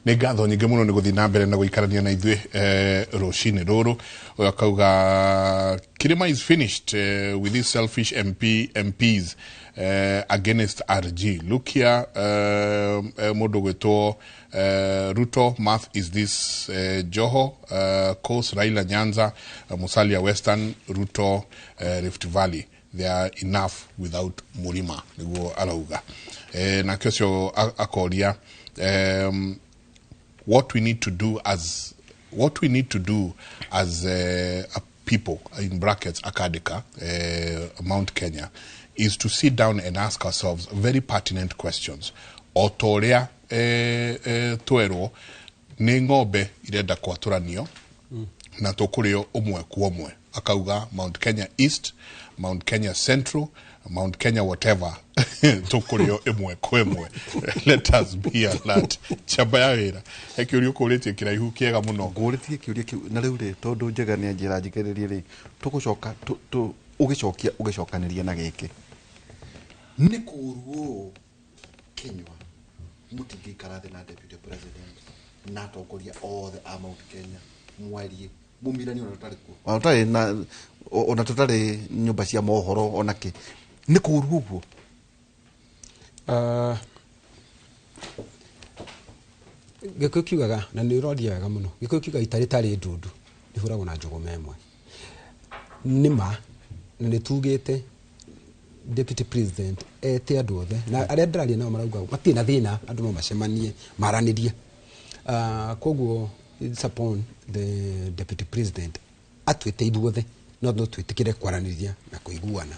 nĩ ngatho nyingĩ mũno nĩ gũthiĩ na mbere na gũikarania na ithuĩ rũcinĩ rũrũ. Ũyũ akauga Kirima is finished with these selfish MPs against RG. Look here, mũndũ gwĩtwo Ruto, math is this Joho, Coast, Raila Nyanza, Musalia Western, Ruto, Rift Valley. They are enough without Murima, niguo arauga. Na kesho akoria what we need to do as a people, in brackets Akadika, Mount Kenya, is to sit down and ask ourselves very pertinent questions. Otoria tuero ni ng'ombe irenda kwatũranio na tũkũrĩo ũmwe kwa ũmwe. Akauga Mount Kenya East, Mount Kenya Central, Mount Kenya whatever, tũkũrĩo ĩmwe kwa ĩmwe. Let us be alert. Chamba ya wĩra kĩũria ũkũrĩtie kĩraihu kĩega mũno. Ngũrĩtie kĩũria kĩu na rĩu rĩ tondũ njega nĩ njĩra njĩkĩrĩrie rĩ tũgũcoka ũgĩcokanĩria na gĩkĩ nĩ kũruo Kenya mũtingĩikara thĩ na deputy president na atongoria othe a Mount Kenya mwarie mumirani ona tũtarĩ nyũmba cia mohoro ona kĩ nĩ kũruo ũguo. Gĩkũyũ kiugaga na nĩ ũroria wega mũno. Gĩkũyũ kiugaga itarĩ tarĩ ndundu ihũragwo na njũgũma ĩmwe. Nĩma na nĩ tugĩte deputy president ete andũ othe na arĩa ndĩraria nao marauga matirĩ na thĩna andũ no macemanie maranĩrie. Koguo it's upon the deputy president atwĩte ithuothe no twĩtĩkĩre kwaranĩria na kũiguana.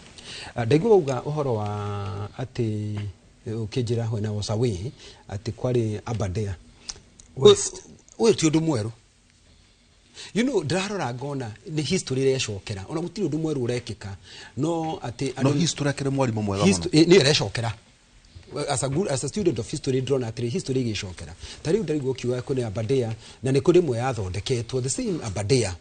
Ndaigua uga ũhoro wa atĩ ukĩnjĩra when I was away atĩ kwarĩ Aberdare West. Ũyũ ti ũndũ mwerũ. You know, ndarora ngona nĩ history ĩrecokera. Ona gũtirĩ ũndũ mwerũ ũrekĩka. No atĩ no history akĩrĩ mwarimũ mwega mũno. Nĩ ĩrecokera. As a student of history drona atĩ history ĩgĩcokera. Ta rĩu ndarigwo kiuga kũrĩ Aberdare na nĩ kũrĩ mwe yathondeketwo the same Aberdare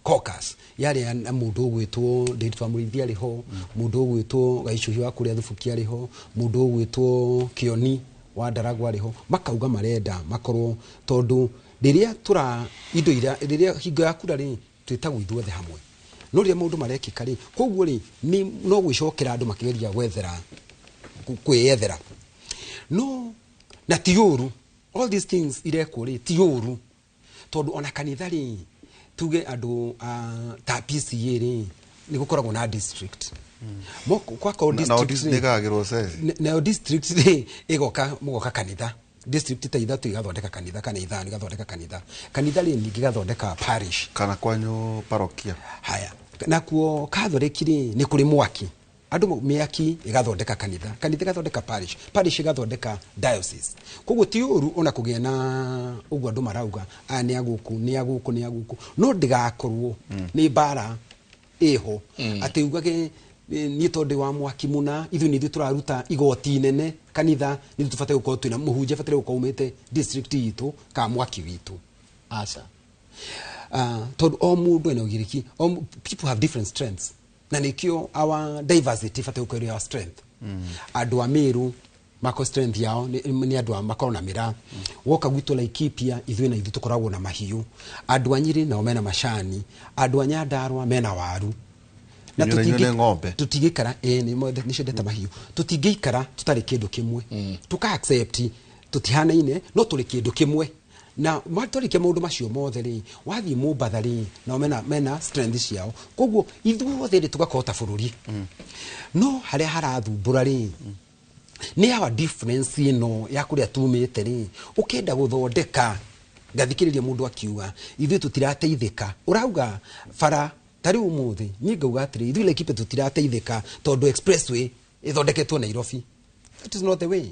caucus yari na mundu gwitwo David Wamũrĩithi ariho, mundu gwitwo Gaicũhi wa kũrĩa Thubuki ariho, mundu gwitwo Kioni wa Ndaragwa ariho, makauga marenda makorwo tondu rĩrĩa tura indo ira rĩrĩa hingo ya kura rĩ twĩtagwo ithuothe hamwe no rĩrĩa maũndũ marekĩka rĩ koguo rĩ no gwĩcokera andũ makĩgeria gwethera kwĩyethera no na ti ũru all these things irekwo rĩ ti ũru tondu ona kanitha rĩ tuge andũ ta PCA rĩ nĩ gũkoragwo na district kwa kwa district na district rĩ igoka mugoka kanitha district ta ithatũ igathondeka kanitha kana ithano igathondeka kanitha rĩ ningĩ gathondeka parish kana kwanyu parokia. Haya nakuo kathoreki nĩ kũrĩ mwaki andũ mĩaki igathondeka kanitha igathondeka parish igathondeka diocese. Koguo ti ũru ona kũgĩa na ũguo andũ marauga nĩ agũkũ no ndigakorwo nĩ bara ĩho atĩ ugage nĩ tondũ wa mwaki mũna ithuĩ tũraruta igoti nene kanitha nĩ tũbataire gũkorwo twĩna mũhunjia bataire gũkorwo umĩte district itũ ka mwaki witũ aca. Tondũ o mũndũ ena ũgiriki people have different strengths na nikio our diversity bataire gũkorwo our strength. Andũ a Meru mako strength yao ni andũ a makorwo na mĩraa woka gwitũ Laikipia ithuĩ na ithuĩ tũkoragwo na mahiũ. Andũ a Nyeri nao mena macani, andũ a Nyandarua mena waru na tutigikara ni cendete mahiũ tutingĩikara tutarĩ kĩndũ kĩmwe tuka accept tutihanaine no tũrĩ kĩndũ kĩmwe na matũrĩkia maũndũ macio mothe rĩ wathiĩ Mũmbatha rĩ na mena strength ciao koguo ithuothe rĩ tugakota bũrũri no harĩa harathumbũra rĩ ni our difference ino ya kũrĩa tumĩte rĩ ũkenda gũthondeka ngathikĩrĩria mũndũ akiuga ithuĩ tutirateithĩka urauga bara tari umuthi ni ngauga atiri ithuĩ Laikipia tutirateithĩka tondu expressway ithondeketwo Nairobi. That is not the way.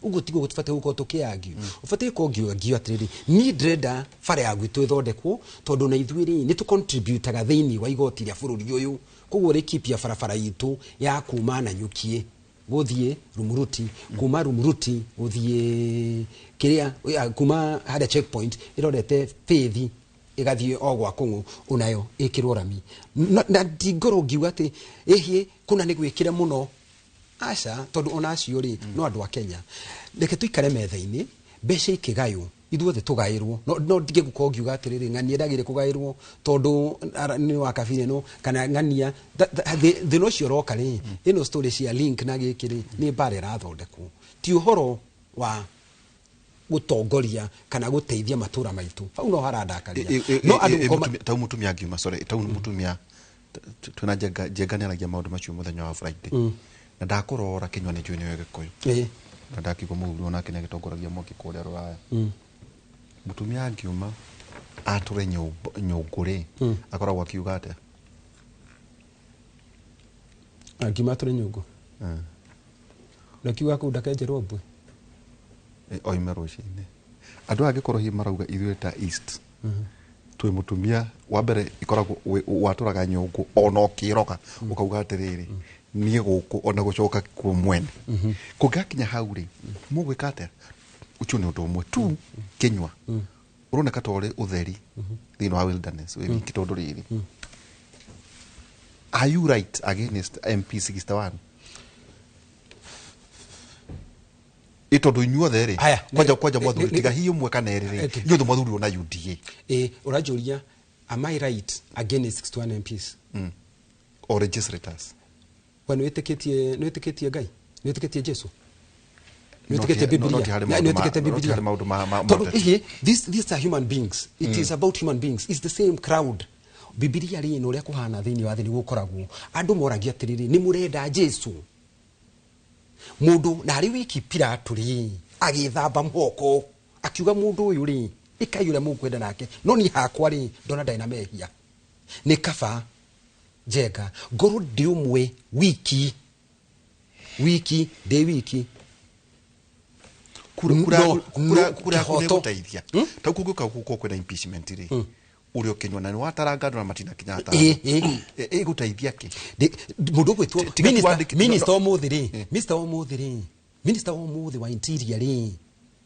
Ugo tigo tufate uko tukiagi ufate ko ngio atiriri ni ndrenda bara ya gwitũ ithondekwo tondu na ithuĩ rĩ ni tu contribute ga thĩinĩ wa igoti rĩa bũrũri ũyũ koguo Laikipia barabara itũ ya kuma na nyukie gũthiĩ Rumuruti kuma Rumuruti gũthiĩ kĩrĩa kuma hada checkpoint irorete Faith igathie ogwa Kũng'ũ unayo ikirwo rami na ndigoro ngiuga ati ehie kuna ni gwikire muno aca tondu ona acio ri no andu a Kenya reke tuikare metha-inĩ mbeca ikigayo ithuothe tugairwo no ndige gukorwo ngiuga atiriri ng'ania ndagire kugairwo tondu ni wa kabine no kana ng'ania the no cio roka ri ino story cia link na gikiri ni bare rathondekwo ti uhoro wa gutongoria kana guteithia matura maitu au no harandakaria no andu tau mutumia angiuma sorry tau mutumia tuna jengania maundu macio muthenya wa Friday na ndakurora Kenya ni njui ni wege koyo na ndakigwo muhuru onake ni gitongoragia moki kuria Ruraya mutumia angiuma ature nyunguri akoragwo akiuga atia angiuma ature nyungu ndakiuga ku ndakenjerwo mbwe oime rucini andu angikorwo hi marauga ithuĩ ta east twi mutumia wa mbere ikoragwo waturaga nyungu ona ukiroka ukauga atiriri nie guku ona gucoka ku mwene kungakinya hau ri mugwika atia ucio ni undu umwe tu Kenywa uroneka tore utheri thino wa wilderness we kitondu riri are you right against MP 61 itondo inyuothe ri kwaja mwathuri tiga hiyo mwe kana eriri inyuothe mwathuri na UDA urajuria am I right against 61 MPs or legislators wanu etikitie Ngai etikitie Jesu etikitie Biblia etikitie Biblia these are human beings it is about human beings it's the same crowd Biblia ri no ria kuhana thini wa thini gukoragwo andu moragia atiriri ni murenda Jesu mundu na ari wiki Pilato ri agithamba moko akiuga mundu uyu ri ikayure mukwenda nake no ni hakwa ri ndona ndai na mehia ni kaba jega ngoro ndi umwe wiki de wiki kura gutaithia ta kuguka guko kwena impeachment ri urio Kenywa na wataranga na matina kinyata gutaithia ki mundu gwitwo minister omuthi wa interior ri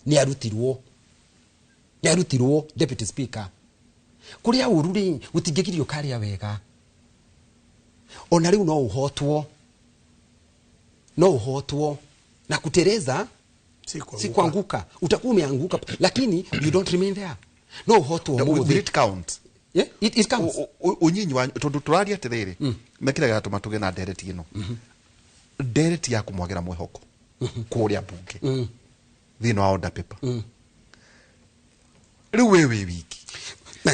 ni arutirwo deputy speaker kuria uru ri gutingigirio karia wega ona riu no uhotwo na kutereza si kuanguka utakuwa umeanguka lakini you don't remain there no uhotwo will it count it counts unyinyi wa tondu turaria atiriri mekira gatuma tuge na direct ino direct ya kumwagira mwehoko kuria bunge thino wa order paper riu wewe wiki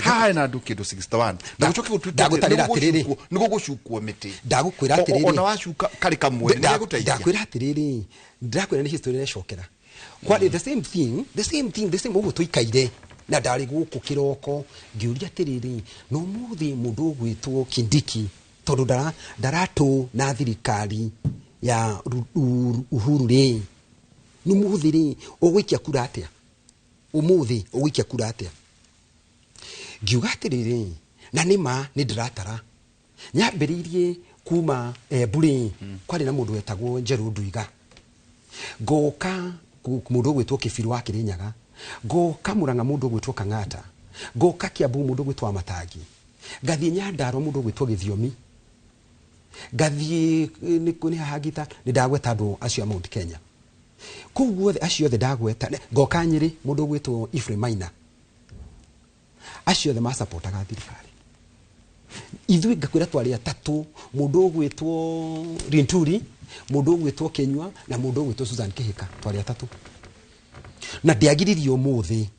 hai na nduki ndo 61 na gucoke gututa ndagutarira atiriri niguo gucukwo miti ndagukwira atiriri ona wacuka kari kamwe ni guteithia ndakwira atiriri ndakwira ni history recokera kwani the same uguo tuikaire na ndari guku kiroko ngiuria atiriri no muthi mundu gwitwo Kindiki tondu ndaratu na thirikari ya Uhuru ri ni muthi ri ugwikia kura atia umuthi ugwikia kura atia ngiuga atiriri na nima ni ndiratara nyambiririe kuma buri kwari na mundu wetagwo Njeru Nduiga ngoka mundu gwitwo Kibiru wa Kirinyaga ngoka Murang'a mundu gwitwo Kang'ata ngoka Kiambu mundu gwitwo Amatangi ngathie Nyandarua mundu gwitwo Githiomi ngathie ni hahagita ni ndagweta andu acio Mount Kenya kuguo acio the ndagweta ngoka Nyeri mundu gwitwo Ifre Maina acio the ma supportaga thirikari ithui ngakwira twari atatu mundu gwitwo Rinturi mundu gwitwo Kenywa na mundu gwitwo Susan Kihika twari atatu na ndiagiririo muthi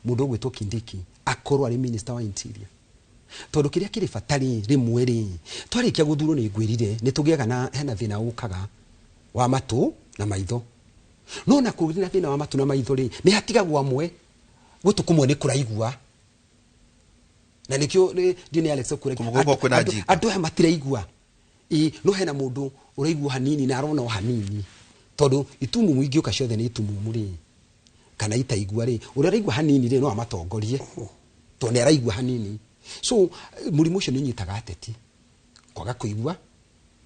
mundu gwitwo Kindiki akorwo ari minister wa interior tondu kiria kiri fatari rimwe ri twarikia guthurwo ni ngwirire ni tugiaga na hena thina ukaga wa matu na maitho no na kuri na thina wa matu na maitho ri ni hatigagwo amwe gutukumwe ni kuraigua na nikio ni Alex Okure andu he matiraigua no hena mundu uraigua hanini na arona hanini tondu itumu mwingi uka ciothe ni itumu muri kana itaigua ri uria raigua hanini ri no amatongorie to ne araigua hanini so murimu ucio ni nyitaga ateti kwaga kuigua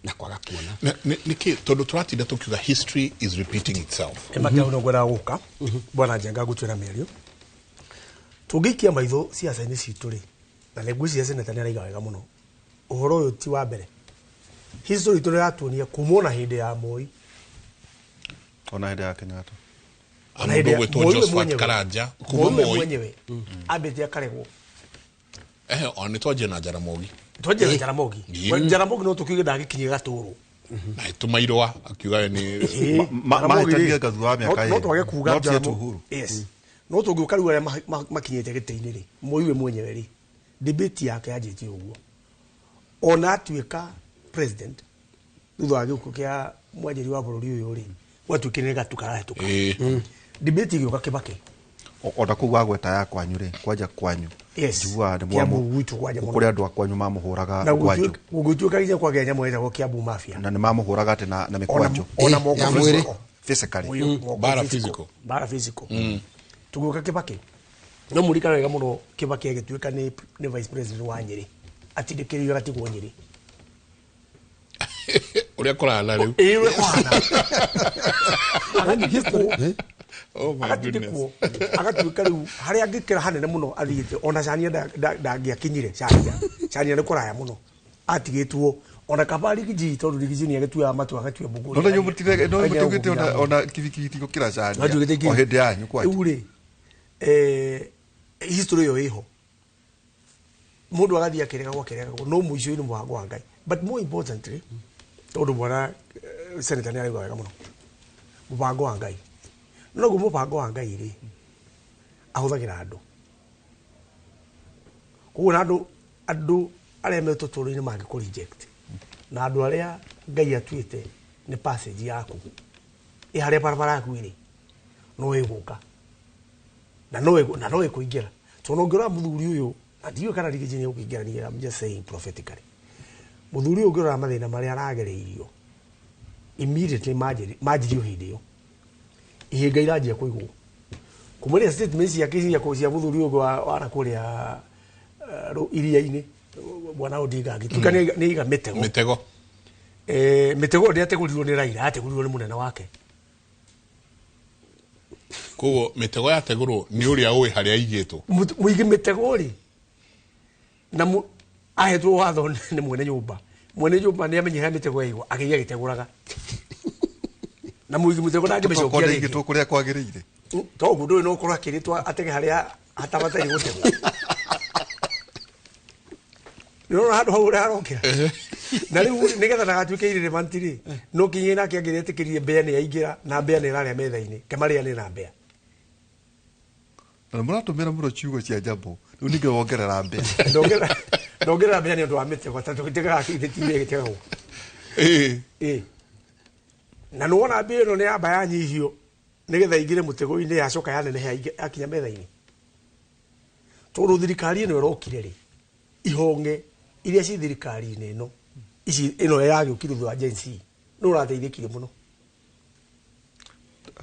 na kwaga kuona niki tondu turatinda tukiuga history is repeating itself emakia uno gwera guka bwana Njenga gutwira merio tugikia maitho siasa-ini citu ri na negwiciria seneta ni araiga wega muno uhoro uyu ti wa mbere history turi ratuonia kumona hindi ya Moi ona hindi ya Kenyatta Mundu gwetwo Josephat Karanja kuma Moi mwenyewe ambete akaregwo oni twaje na Jaramogi Jaramogi no tukiuge ndagikinyie gaturu na tumairwa akiuga ni mahitagia gathua miaka no twage kuuga Jaramogi yes no tugiuka riu aria makinyite gite-ini ri Moi mwenyewe ri debate yake ajiti uguo ona atuika president thutha wa gikuo kia mwanjiri wa bururi uyu ri watuikire gatukara hetuka debate igioka Kibaki ona kuu wagweta ya kwanyu ri kwanja kwanyu njua ni mwamu kuri andu akwanyu mamuhuraga kwanyu gugutuika ginya kwa genya mweza kwa Kiambu mafia na ni mamuhuraga ati na mikwanju ona moko mwiri physically bara physical tuguka Kibaki no murika wega muno Kibaki agituika ni vice president wa Nyeri atindikiriyo gatigwo Nyeri uria korana riu uri kwana agani history oh my goodness agatuika riu haria angikira hanene muno athiite ona Chania ndangiakinyire Chania ni kuraya muno atigitwo ona kabari giji tondu rigiji ni agetua matu agatua buguri no nyumutire no mutugite ona kiviki gukira Chania o hindi yanyu kwa uri history yo iho mundu agathia kirega no muico ni muhango wa Ngai but more importantly tondu bwana senator ni arauga wega muno mubango wa Ngai no go mubango wa Ngai ri ahuthagira andu kuona andu aria me tuturu-ini mangi ku reject na andu aria Ngai atuite ni passage yaku haria barabara yaku iri no iguka na no ikuingira tono ngira muthuri uyu ndiyo kana rigiji ni ukingira ni I'm just saying prophetically muthuri uyu ngira mathina maria aragereirio immediately majirio hindi yo ihinga iranjia kuigwo kumuri statements ya kisi ya kucia muthuri uyu wa kuria iria-ini bwana Odinga agituka ni iga mitego mitego ndi ategurirwo ni Raila ategurirwo ni munene wake kuo mitego yategurwo ni uria uwi haria igitwo muigi mitego ri na ahetwo watho ni mwene nyumba ni amenyeha mitego yaigwo agiya giteguraga na muigi mitego ndangimecokia ringi igitwo kuria kwagiriire to mundu no korwa kiritwa atege haria hatabatari gutegwo no handu hau arokira na riu nigetha ndagatuike irrelevant ri no kinyi nake angiretikirie mbea ni yaingira na mbea ni iraria metha-ini kemaria ni na mbea na muratumira muro ciugo cia jambo riu ninge wongerera mbea ndongerera mbea ni undu wa mitego tatu gitega gitime gitego na no wona mbea no ni amba yanyihio nigetha ingire mutego-ini yacoka yanenehe akinya metha-ini tondu thirikari ino irokire ri ihonge iria ci thirikari-ini ino ino yagiukire thutha wa Gen Z no urateithikire muno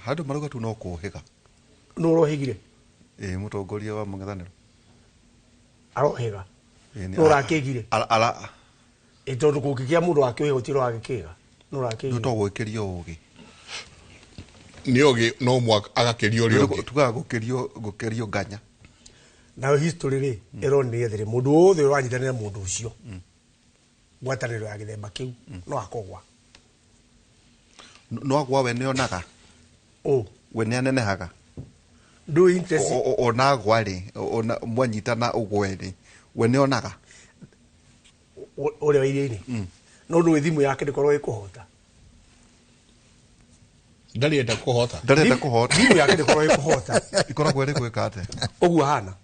handu maruga tu no kuhiga no rohigire mutongoria wa mung'ethaniro arohiga no urakigire ala tondu kungigia mundu akiuhe gutiro agikiga no urakigire to gwikirio ugi ni ugi no mwaka agakirio ri ugi tuga gukirio nganya na history ri ironi ethire mundu othe uranyitanira mundu ucio gwataniro ya githemba kiu no akogwa no agwa we neonaga we ne anenehaga do interest ona agwa ri ona mwanyitana ugwe ri we neonaga ore iria-ini no ndu thimu yake ndikorwo ikuhota ndarienda kuhota thimu yake ndikorwo ikuhota ikoragwo iri gwika ate uguo hana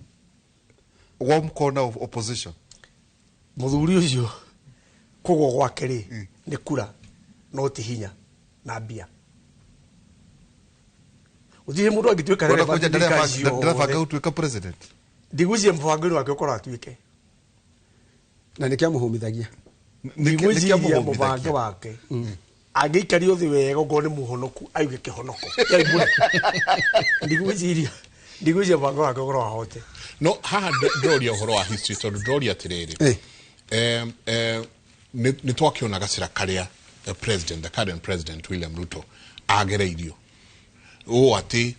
warm corner of opposition muthuri ucio kugwo gwake ri ni kura no ti hinya na mbia uthie mundu angituika ndereba utuika president ndigwicie mbango wake ukora atuike na nikia muhumithagia ndigwicie mbango wake angikario thi wega ngo ni muhonoku ayuge kihonoko ndigwicie mbango wake ukora hote no haha ndoria uhoro wa history tondu ndoria atiriri ni twakiona gacira karia the current president William Ruto agereirio ati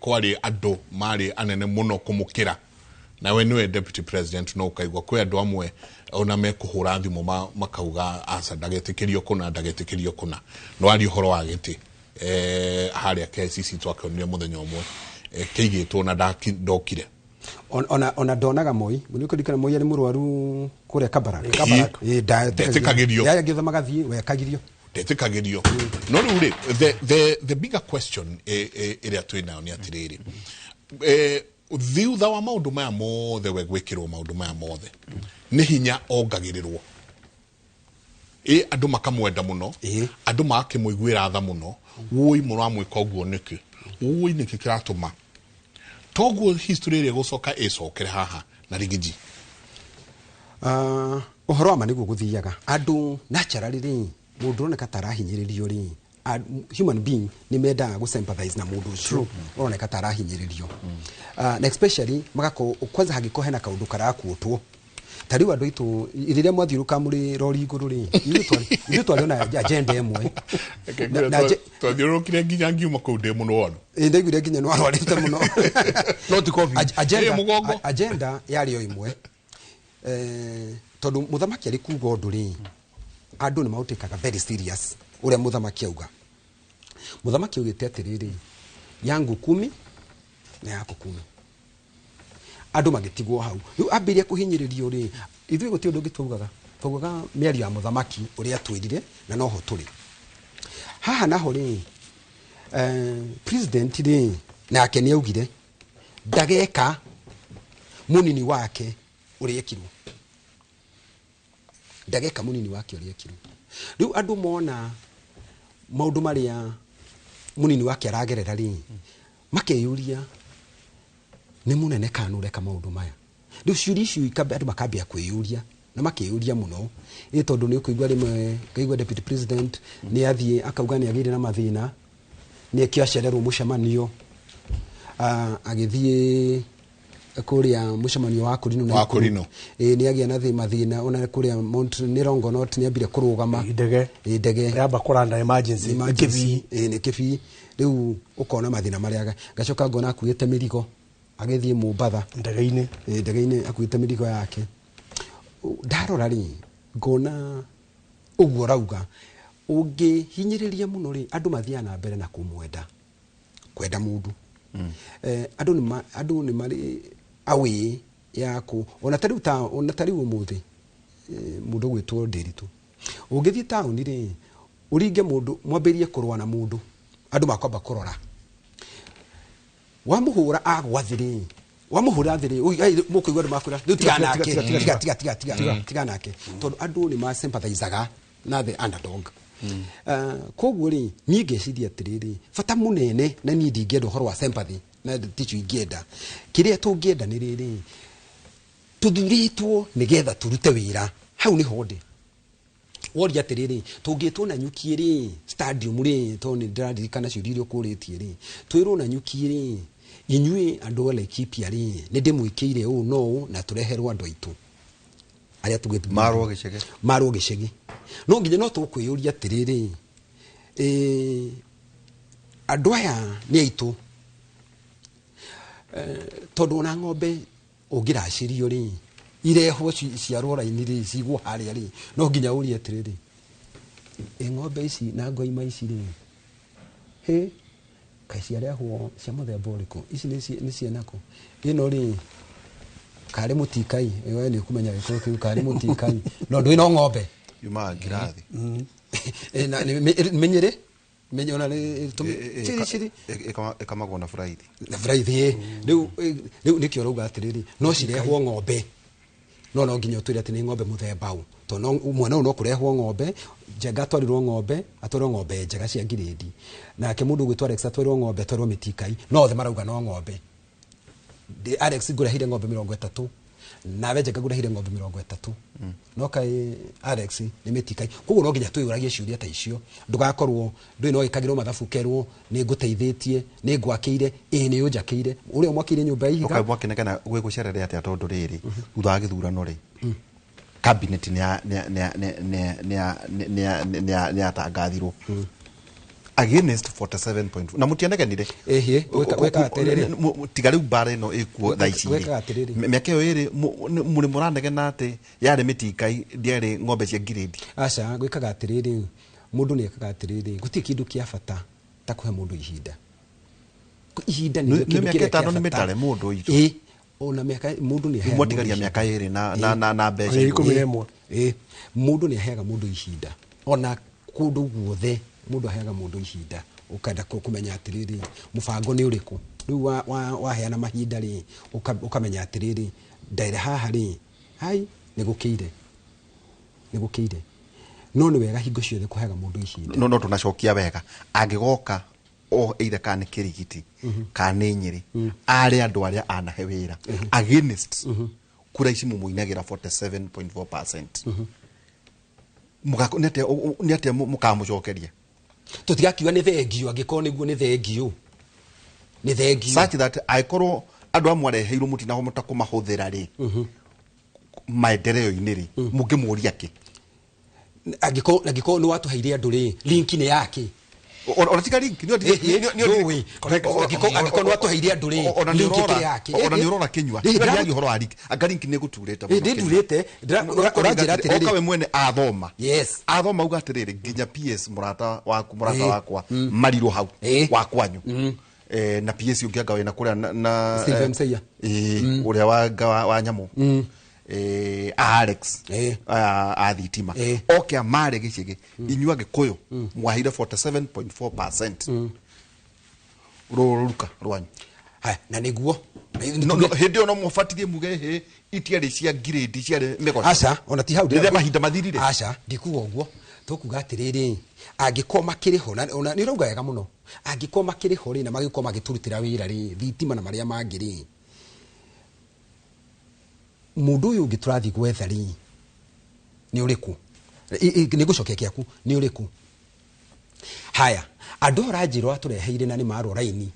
kwari andu mari anene muno kumukira nawe niwe deputy president no ukaigwa kwi andu amwe ona mekuhura thimu makauga asa ndagetikirio kuna no ari uhoro wa giti haria KCC twakionire muthenya umwe keigitwo na ndokire ona ndonaga Moi mundu kurikana Moi ari murwaru kuria Kabarak ndetikagirio ya githomaga thie wekagirio ndetikagirio no riu the bigger question iria twina ni atiriri thutha wa maundu maya mothe we gwikirwo maundu maya mothe ni hinya ongagirirwo andu makamwenda muno andu makimwiguira tha muno woi muramwika uguo niki woi niki kiratuma toguo history iria gucoka icokere haha na rigiji uhoro wa maniguo guthiaga andu naturally mundu oneka tarahinyiririo ri human being ni menda go sympathize na mundu ucio oneka tarahinyiririo na especially magako kwanza hagiko hena kaundu karakuotwo tari andu itu iriria mwathiuruka muri rori iguru ri ithu twaliona agenda emwe twathiurukire nginya ngiuma kuu ndi muno wano ndaiguire nginya no arwarite muno not covid agenda yari o imwe tondu muthamaki ari kuga undu ri andu ni mautikaga very serious uria muthamaki auga muthamaki ugite atiriri yangu 10 na yako 10 andu magitigwo hau riu ambiria kuhinyiririo ri ithui guti undu ngitugaga miario ya muthamaki uria twirire na noho turi haha naho ri president ri nake ni augire ndageka munini wake uriekirwo ndageka munini wake uriekirwo riu andu mona maundu maria munini wake aragerera ri makeyuria ni munene kanure ka maundu maya riu ciuri icio ikabe andu makambia kwiyuria na makiyuria muno tondu ni kuigwa rimwe kaigwa deputy president ni athie akauga ni agire na mathina ni akiacererwo mucemanio agithie kuria mucemanio wa Kurino ni agia na mathina ona kuria Mount Nirongonot ni ambire kurugama ndege yamba kuranda emergency ni kibi riu ukona mathina maria gacoka ngona akuite mirigo agithie Mumbatha ndege-ini akuite mirigo yake ndarora ri ngona uguo rauga ungihinyiriria muno ri andu mathia na mbere na kumwenda kwenda mundu andu ni mari awi yako ona tari umuthi mundu gwitwo Ndiritu ungithie town ri uringe mundu mwambirie kurwa na mundu andu makwamba kurora wamuhura agwathiri wamuhura thiri mukuigwa makura tiga nake tondu andu ni ma sympathizaga na the underdog koguo ri ni ngeciria atiriri fata munene na ni ndingenda uhoro wa sympathy na tichu ingenda kiria tungienda ni riri tuthuritwo nigetha turute wira hau ni honde woria atiriri tungitwo na nyuki ri stadium ri toni ndirarikana ciurio kuritie ri twirwo na nyuki ri inyui andu ala Laikipia ri ni ndimwikire u no na tureherwa andu aitu aria tugitu marwo gicege no nginya no tukwiyuria atiriri andu aya ni aitu tondu na ng'ombe ungiracirio ri irehwo ciarwo raini ri cigwo haria ri no nginya urie atiriri ng'ombe ici na ngoima ici ri he kaisi arehwo cia muthemba uriku ici ni cienako ino ri kari mutikai ewe ni kumenya giko kiu kari mutikai no ndu ino ng'ombe yuma ngirathi na menyere menyona ni chiri ekamagwo na Friday riu nikio ruga atiriri no cirehwo ng'ombe no nginya utwire ati ni ng'ombe muthemba u to no mwana no kurehwo ng'ombe njega twarirwo ng'ombe atwarwo ng'ombe njega cia ngiredi nake mundu gwitwa Alex atwarwo ng'ombe atwarwo mitikai no the marauga no ng'ombe Alex ngurahire ng'ombe 30 nawe njega ngurahire ng'ombe 30 no kai Alex ni mitikai koguo no nginya twiyuragie ciuria ta icio ndugakorwo ndui no ikagirwo mathabu kerwo ni nguteithitie ni ngwakiire ni unjakiire uria mwakire nyumba ihiga ukaibwakinekana gwe gucerere ati atondu riri thutha wa githurano ri cabinet ni atangathirwo against 47.4 na mutianeganire weka atiriri tigari bara ino ikuo thaici miaka yo iri muri muranegena ati yari mitikai ndiari ng'ombe cia ngiredi aca gwikaga atiriri mundu ni ekaga atiriri guti kindu kia bata bata kuhe mundu ihinda ihinda ni miaka 5 ni mitare mundu itu ona miaka mundu ni aheaga mwatigaria miaka 2 na mbeca 11 mundu ni aheaga mundu ihinda ona kundu guothe mundu aheaga mundu ihinda ukanda kumenya atiriri mubango ni uriku riu waheana mahinda ri ukamenya atiriri ndaire haha ri hai nigukiire no ni wega hingo ciothe kuheaga mundu ihinda no tunacokia wega angigoka o either kana kirigiti kana nyiri ari andu aria anahe wira against kura ici mumuinagira 47.4% mugako nete mukamucokeria tutigakiuga ni thengio angiko niguo ni thengio such that aikorwo andu amwe areheirwo mutinaho mutakumahuthira ri maendeleo-ini ri mungimuria ki angiko ni watuheire andu ri link ni yake ona tika link ni angiko ni watuheire andu ri link ni yake ona ni urora kinywa ni horo ari anga link ni gutureta ndurete urajira atiriri okawe mwene athoma yes athoma uga atiriri nginya PS murata wakwa mariro hau wakwanyu na PS ungianga wena kuria na Stephen Seya uria wa nyamu Alex athitima oke amare gicige inyua gikuyu mwahire 47.4% ruruka rwanyu ha na niguo hindi ono mufatirie muge he itiari cia grade cia mego aca ona ti hau ndire mahinda mathirire aca ndikuga uguo tukuga atiriri angikoma kiriho ona ni rauga wega muno angikoma kiriho ri na magikoma giturutira wira ri thitima na maria mangiri mundu uyu ngiturathi gwetha ri ni uriku ni gucokia kiaku ni uriku haya andu arajirwa tureheire na ni marwo raini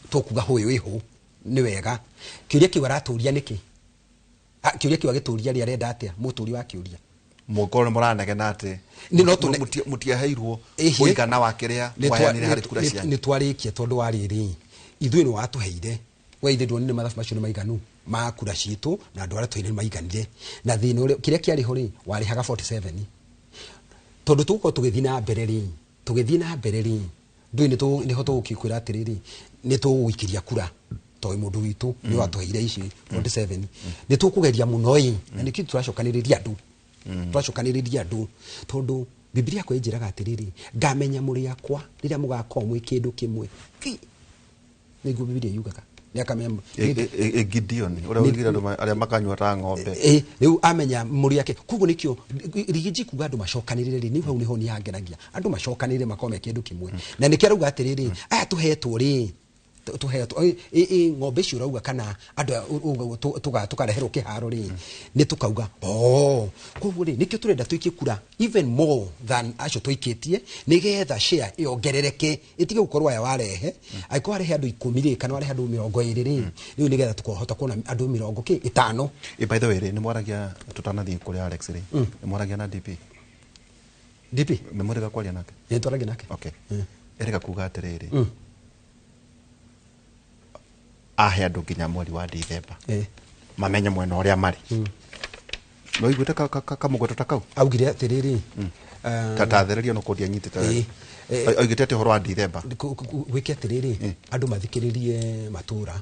tukuga huyu ihu ni wega kiuria kiu araturia niki kiuria kiu agituria ri arenda atia muturi wa kiuria mukore muranege nate ni no mutiaheirwo uigana wa kiria wayanire hari kura cia ni twarikie tondu wariri ithui ni watuheire waithirwo ni mathabu macio ni maiganu makura citu na andu aria twire maiganire na thina uri kiria kiari hori wari haga 47 tondu tuko tugithi na mbere ri ndui ni ho tugikwira atiriri ni tuguikiria kura toi mundu witu ni watuheire ici 47 ni tukugeria muno na niki turacokaniriria andu tondu Biblia kwa ijiraga atiriri ngamenya muri yakwa riria mugakoma mwi kindu kimwe niguo Biblia yugaga niakamemba Gideon ura wigira andu aria makanywa ta ng'ombe riu amenya muri yake kugu nikio rigiji kuga andu macokanirire ni hau niho ni hangeragia andu macokanirire makome kindu kimwe na nikiruga atiriri aya tuhetwo ri ng'ombe ciurauga kana andu tukareherwo kiharo ri ni tukauga kugu ri nikio turenda tuikie kura even more than acio tuikitie nigetha share iongerereke itige gukorwa ya warehe aiko arehe andu 10 ri kana arehe andu 20 ri riu nigetha tukohota kuona andu 5 by the way ni mwaragia tutanathie kuri Alex ri ni mwaragia na DP memoriga kwaria nake ni twaragia nake okay erega kuga atiriri ahe andu nginya mweri wa December mamenye mwena uria mari no iguite kamugweto ta kau augire atiriri tatathereria no kodia nyitite augite ati horo wa December wiki atiriri andu mathikiririe matura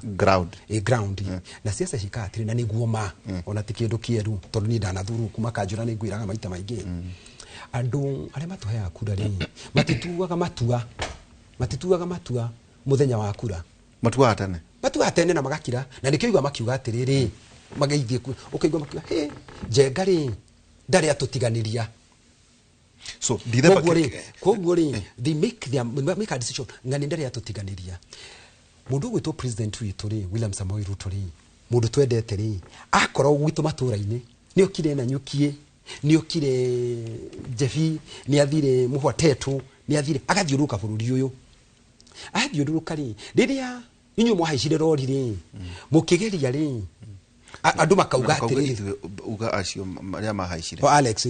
ground na siasa cika atiri na niguo ma ona tikindu kieru tondu ni ndanathuru kuma kanjura ni ngwiraga maita maingi andu aria matuhea kura ri matituaga matua muthenya wa kura matua atene na magakira na nikiuga makiuga atiriri magaithie ukaigwa makiuga jenga ri ndari atutiganiria so koguo ri they make a decision ngani ndari atutiganiria mundu gwitwo president witu ri William Samoei Ruto ri mundu twendete ri akora gwitu matura-ini ni okire na nyukie ni okire Jefi ni athire muhwatetu ni athire agathiuruka bururi uyu athiuruka ri riria inyu mwahaicire rori ri mukigeria ri andu makauga atiri uga acio maria mahaicire Alex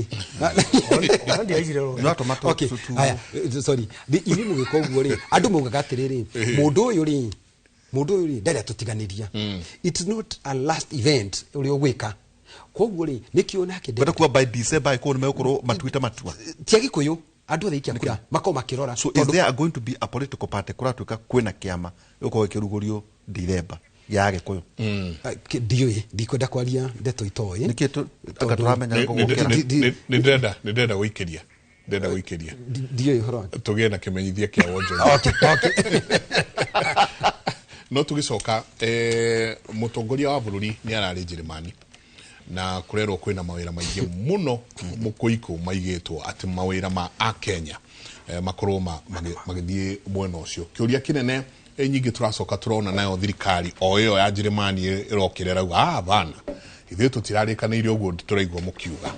ndi aicire rori no tomato okay haya sorry ini mugikoguo ri andu mugaga atiri mundu uyu ri ndari atutiganiria it's not a last event uri ogwika koguo ri nikio nake bado kwa by December iko nimekoro matuita matua tiagi kuyu andu othe ikia kura mako makirora. So is there going to be a political party kuratuika kwina kiama uko ikirugurio December ya Gikuyu? Ndioi ndikwenda kwaria ndeto itoyi nikitu turamenya ndenda guikiria ndioi horo tugie na kimenyithia kia wonjo. Okay no tugicoka mutongoria wa bururi ni arari Njirimani na kurerwo kwina mawira maingi muno mukuiko maigitwo ati mawira ma a Kenya makorwo magithie mwena ucio. Kiuria kinene nyingi turacoka turona nayo thirikari o iyo ya Njirimani irokirera bana ithe tutirarikanire uguo turaigwa mukiuga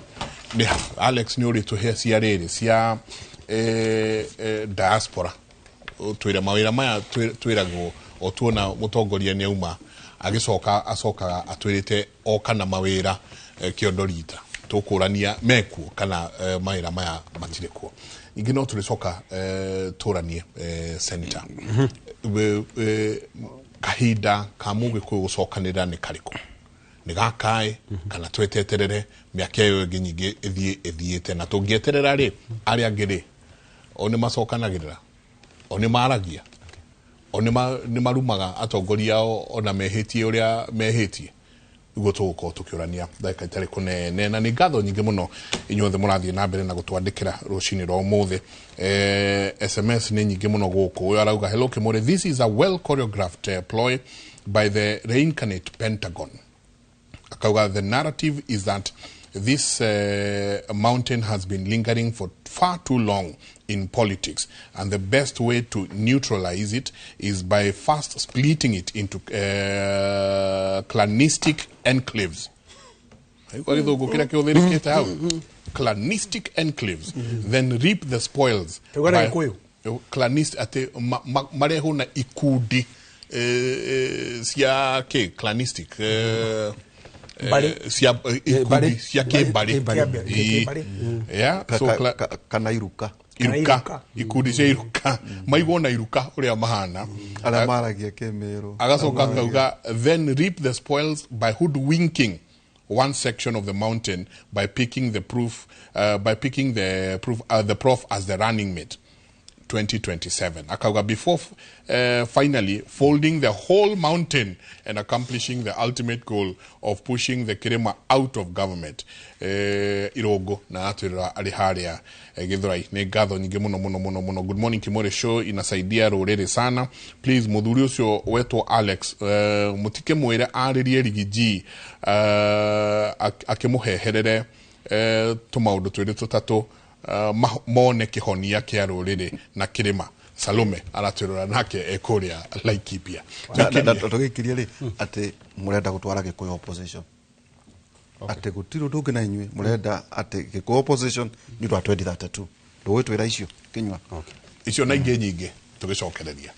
ni Alex ni uri tuhe cia riri cia diaspora twira mawira maya twiragwo o tuona mutongoria ni auma agicoka atwirite o kana mawira kiondorita tukurania mekuo kana mawira maya matirekuo. Ingi no turicoka turanie center kahinda kamuge ku gucokanira ni kariko ni gakae kana tweteterere miaka yo nyingi ethiete na tungieterera ri ari angiri oni macokanagirira oni maragia oni ni marumaga atongoria ona mehitie uria mehitie ugo tuko tukiurania daika itari kunene na ni ngatho nyingi muno inyuothe murathie na mbere na gutwandikira rucini ro muthe. SMS ni nyingi muno guku uyo arauga hello Kimore, this is a well choreographed ploy by the reincarnate Pentagon. Akauga the narrative is that this mountain has been lingering for far too long in politics, and the best way to neutralize it is by first splitting it into clanistic enclaves. Clanistic enclaves, then reap the spoils. Clanist ate marehuna ikudi sia ke clanistic sia kebari yeah, so kana iruka ikundi cia iruka maigona iruka uria mahana ala maragia kemero agacoka kauga then reap the spoils by hoodwinking one section of the mountain by picking the prof as the running mate 2027. Akauga before finally folding the whole mountain and accomplishing the ultimate goal of pushing the Kirima out of government. Irogo na atwira ali haria Githurai ni ngatho nyingi muno. Good morning Kimore show inasaidia rurere sana. Please muthuri ucio wetwo Alex mutike mwire aririe rigiji akimuheherere tumaundu twiri tutatu mone kihonia kia rurire na Kirima. Salome aratwirora nake ekuria Laikipia tugikiria ri ati murenda gutwara Gikuyu opposition ati gutiro ndungi na inywe murenda ati Gikuyu opposition ni twa 2032 ndugwitwira icio kinywa icio na ingi nyingi tugicokereria.